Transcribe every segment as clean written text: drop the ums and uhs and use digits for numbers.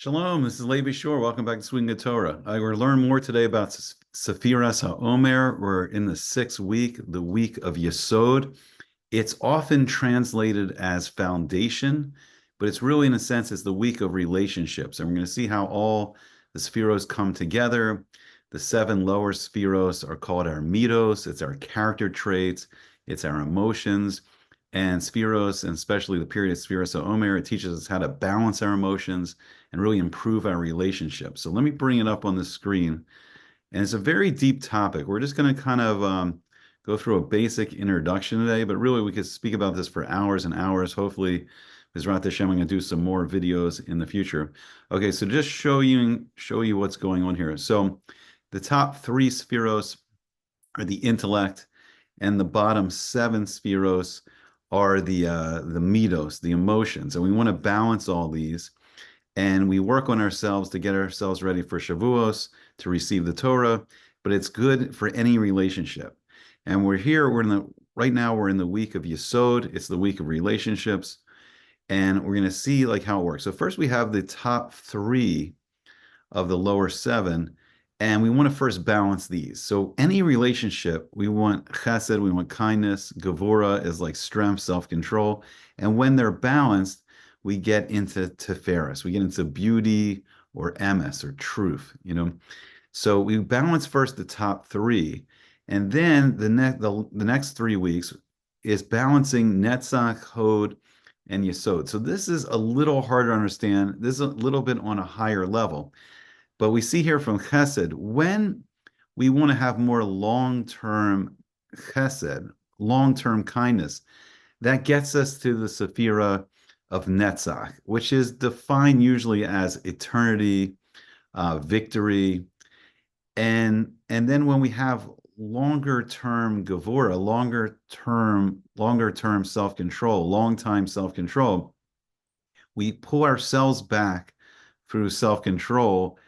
Shalom, this is Levi Shore. Welcome back to Swing the Torah. We're going to learn more today about Sefirat HaOmer. We're in the sixth week, the week of Yesod. It's often translated as foundation, but it's really, in a sense, it's the week of relationships. And we're going to see how all the spheros come together. The seven lower spheros are called our midos. It's our character traits. It's our emotions. And spheros, and especially the period of Sefirat HaOmer, it teaches us how to balance our emotions and really improve our relationships. So let me bring it up on the screen. And it's a very deep topic. We're just going to kind of go through a basic introduction today, but really we could speak about this for hours and hours. Hopefully, Bezrat Hashem, I'm going to do some more videos in the future. Okay, so just show you what's going on here. So the top three spheros are the intellect, and the bottom seven spheros are the midos, the emotions. And we want to balance all these. And we work on ourselves to get ourselves ready for Shavuos, to receive the Torah, but it's good for any relationship. And right now we're in the week of Yesod. It's the week of relationships. And we're going to see how it works. So first we have the top three of the lower seven, and we want to first balance these. So any relationship, we want chesed, we want kindness. Gevura is like strength, self-control. And when they're balanced, we get into Tiferes. We get into beauty or emes or truth, So we balance first the top three, and then the next 3 weeks is balancing Netzach, Hod, and Yesod. So this is a little harder to understand. This is a little bit on a higher level. But we see here from Chesed, when we want to have more long-term Chesed, long-term kindness, that gets us to the Sephira of Netzach, which is defined usually as eternity, victory, and then when we have longer term Gevura, longer term self-control, long time self-control, we pull ourselves back through self-control,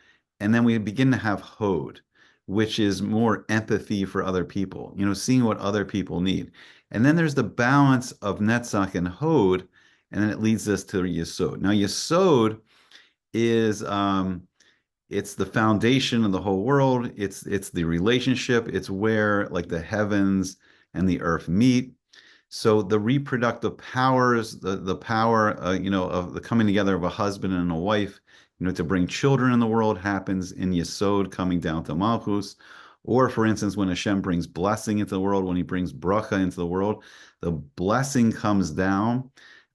and then we begin to have Hod, which is more empathy for other people, seeing what other people need. And then there's the balance of Netzach and Hod, and then it leads us to Yesod. Now, Yesod is it's the foundation of the whole world. It's the relationship. It's where the heavens and the earth meet. So the reproductive powers, the power of the coming together of a husband and a wife, to bring children in the world happens in Yesod, coming down to Malchus. Or, for instance, when Hashem brings blessing into the world, when he brings bracha into the world, the blessing comes down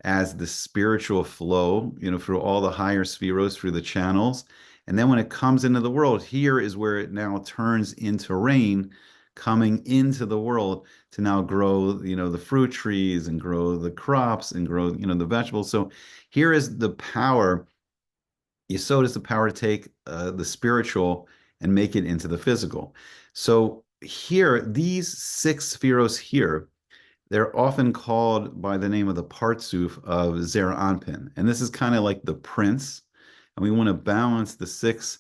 as the spiritual flow, through all the higher spheros, through the channels. And then when it comes into the world, here is where it now turns into rain, coming into the world to now grow, the fruit trees and grow the crops and grow, the vegetables. So here is the power. Yesod is the power to take the spiritual and make it into the physical. So here, these six spheros here, they're often called by the name of the Partsuf of Zer Anpin. And this is kind of like the prince. And we want to balance the six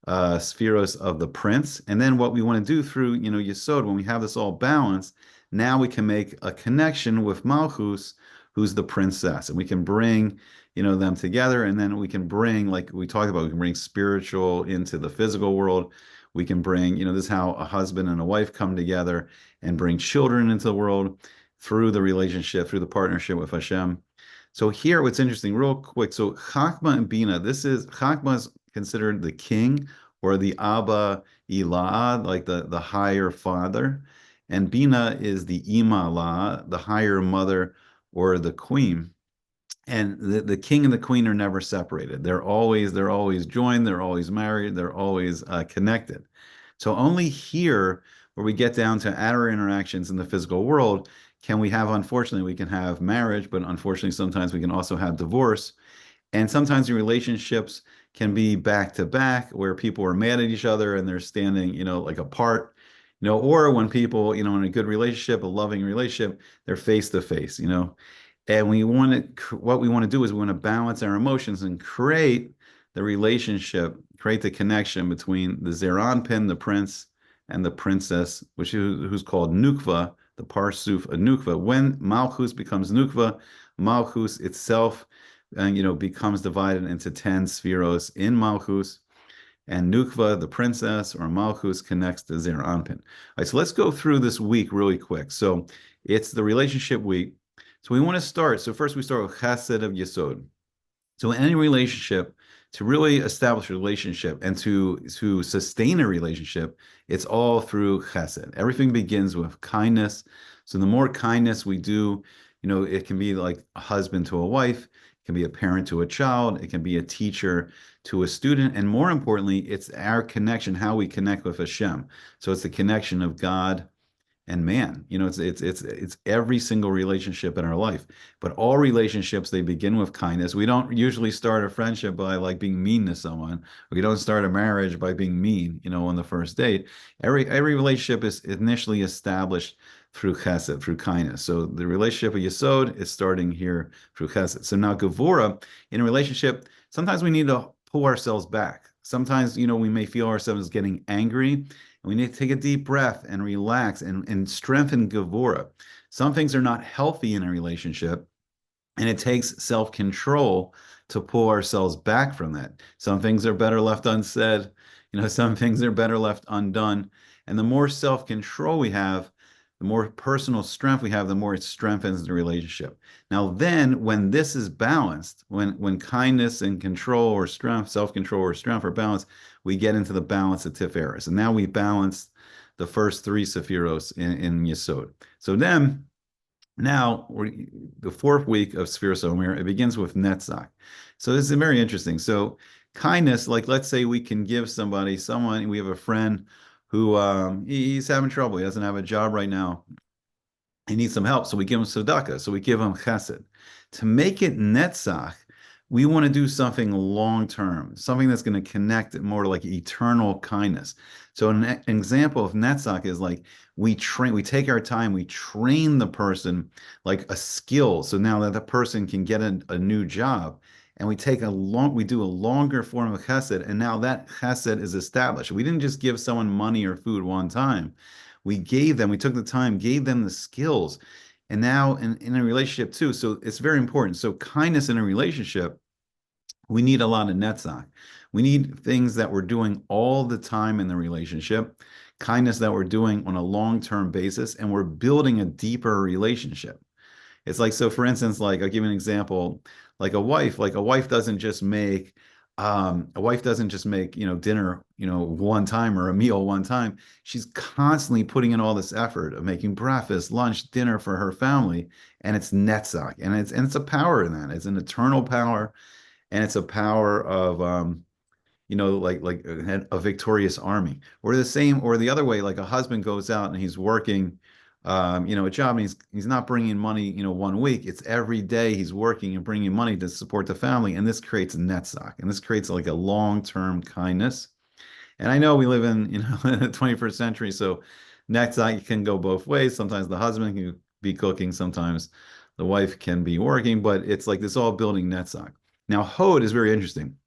spheros of the prince. And then what we want to do through, Yesod, when we have this all balanced, now we can make a connection with Malchus, who's the princess. And we can bring, them together. And then we can bring, like we talked about, we can bring spiritual into the physical world. We can bring, this is how a husband and a wife come together and bring children into the world through the relationship, through the partnership with Hashem. So here, what's interesting, real quick, so Chachma and Bina, Chachma is considered the king, or the Abba Ilah, like the higher father, and Bina is the Ima La, the higher mother, or the queen. And the king and the queen are never separated. They're always joined, they're always married, they're always connected. So only here, where we get down to our interactions in the physical world, unfortunately, we can have marriage, but unfortunately, sometimes we can also have divorce. And sometimes the relationships can be back to back, where people are mad at each other and they're standing, apart, or when people, in a good relationship, a loving relationship, they're face to face, And what we want to do is we want to balance our emotions and create the relationship, create the connection between the Zer Anpin, the prince, and the princess, who's called Nukva, the Parsuf of Nukva. When Malchus becomes Nukva, Malchus itself and becomes divided into 10 spheros in Malchus, and Nukva, the princess, or Malchus, connects to Zeir Anpin. All right, so let's go through this week really quick. So it's the relationship week. So we want to start. So first we start with Chesed of Yesod. So in any relationship, to really establish a relationship and to sustain a relationship, it's all through Chesed. Everything begins with kindness. So the more kindness we do, it can be like a husband to a wife, it can be a parent to a child, it can be a teacher to a student, and more importantly, it's our connection, how we connect with Hashem. So it's the connection of God and man. It's every single relationship in our life. But all relationships, they begin with kindness. We don't usually start a friendship by like being mean to someone. We don't start a marriage by being mean, on the first date. Every relationship is initially established through chesed, through kindness. So the relationship of Yesod is starting here through chesed. So now Gevura, in a relationship, sometimes we need to pull ourselves back. Sometimes, we may feel ourselves getting angry. We need to take a deep breath and relax and strengthen Gevura. Some things are not healthy in a relationship, and it takes self-control to pull ourselves back from that. Some things are better left unsaid. Some things are better left undone. And the more self-control we have, the more personal strength we have, the more it strengthens the relationship. Now, then, when this is balanced, when kindness and control or strength, self-control or strength are balanced, we get into the balance of Tiferes. And now we balance the first three Sephiros in Yesod. So then, now, the fourth week of Sefirat HaOmer, it begins with Netzach. So this is very interesting. So kindness, like let's say we can give someone, we have a friend who he's having trouble. He doesn't have a job right now. He needs some help. So we give him tzedakah. So we give him chesed. To make it netzach, we want to do something long-term, something that's going to connect it more like eternal kindness. So an example of netzach is like we take our time, we train the person like a skill. So now that the person can get a new job, and we do a longer form of chesed, and now that chesed is established. We didn't just give someone money or food one time. We took the time, gave them the skills. And now in a relationship too, so it's very important. So kindness in a relationship, we need a lot of netzach. We need things that we're doing all the time in the relationship, kindness that we're doing on a long-term basis, and we're building a deeper relationship. It's like, so for instance, like I'll give you an example, like a wife doesn't just make, dinner, one time or a meal one time. She's constantly putting in all this effort of making breakfast, lunch, dinner for her family. And it's netzach. And it's a power in that. It's an eternal power. And it's a power of, like a victorious army. Or the other way, like a husband goes out and he's working, a job, and he's not bringing in money, one week. It's every day he's working and bringing money to support the family, and this creates netzach, and this creates like a long-term kindness. And I know we live in, in the 21st century, so netzach can go both ways. Sometimes the husband can be cooking, sometimes the wife can be working, but it's like this all building netzach. Now, hod is very interesting.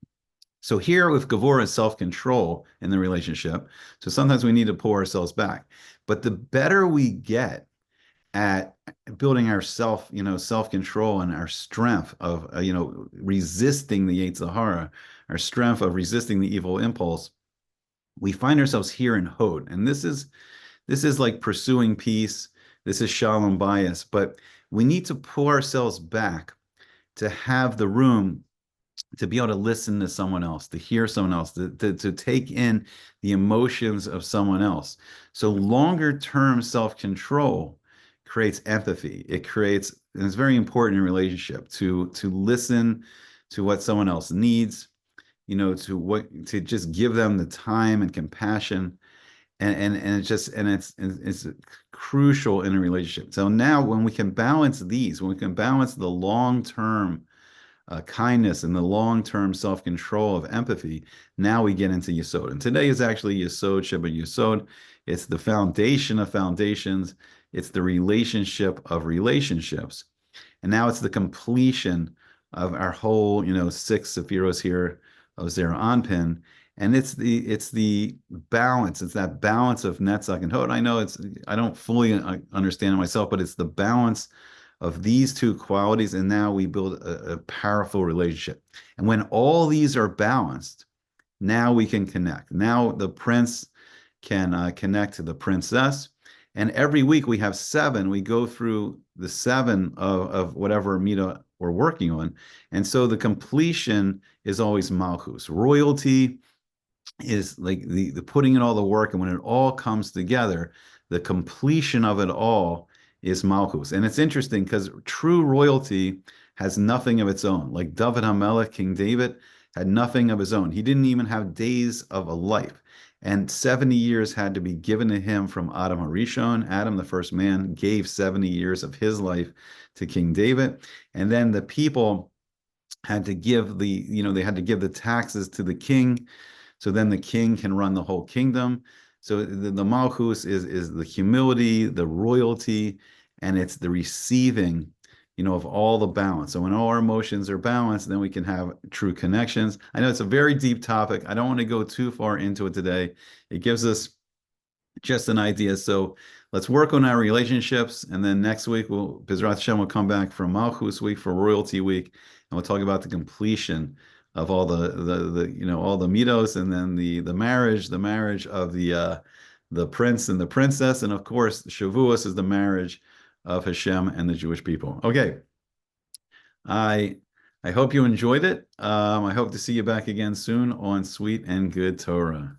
So here with Gevura is self-control in the relationship. So sometimes we need to pull ourselves back. But the better we get at building our self-control and our strength of, resisting the Yetzer Hara, our strength of resisting the evil impulse, we find ourselves here in Hod. And this is like pursuing peace. This is Shalom Bayis. But we need to pull ourselves back to have the room to be able to listen to someone else, to hear someone else, to take in the emotions of someone else. So longer term self-control creates empathy. And it's very important in relationship to listen to what someone else needs, to just give them the time and compassion. And it's crucial in a relationship. So now when we can balance the long-term kindness and the long-term self-control of empathy, now we get into Yesod. And today is actually Yesod Sheba Yesod. It's the foundation of foundations. It's the relationship of relationships. And now it's the completion of our whole, 6 Sephiros here of Zeir Anpin. And it's the balance. It's that balance of Netzach and Hod. I know I don't fully understand it myself, but it's the balance of these two qualities, and now we build a powerful relationship. And when all these are balanced, now we can connect. Now the prince can connect to the princess. And every week we have 7. We go through the 7 of whatever midah we're working on. And so the completion is always malchus. Royalty is like the putting in all the work. And when it all comes together, the completion of it all is malchus. And it's interesting because true royalty has nothing of its own. Like David HaMelech, King David, had nothing of his own. He didn't even have days of a life. And 70 years had to be given to him from Adam HaRishon. Adam, the first man, gave 70 years of his life to King David. And then the people had to give they had to give the taxes to the king. So then the king can run the whole kingdom. So the malchus is the humility, the royalty, and it's the receiving, of all the balance. So when all our emotions are balanced, then we can have true connections. I know it's a very deep topic. I don't want to go too far into it today. It gives us just an idea. So let's work on our relationships. And then next week, Bezrat Hashem will come back for Malchus week, for Royalty week. And we'll talk about the completion of all the all the midos, and then the marriage of the prince and the princess. And of course, Shavuos is the marriage of Hashem and the Jewish people. Okay. I hope you enjoyed it. I hope to see you back again soon on Sweet and Good Torah.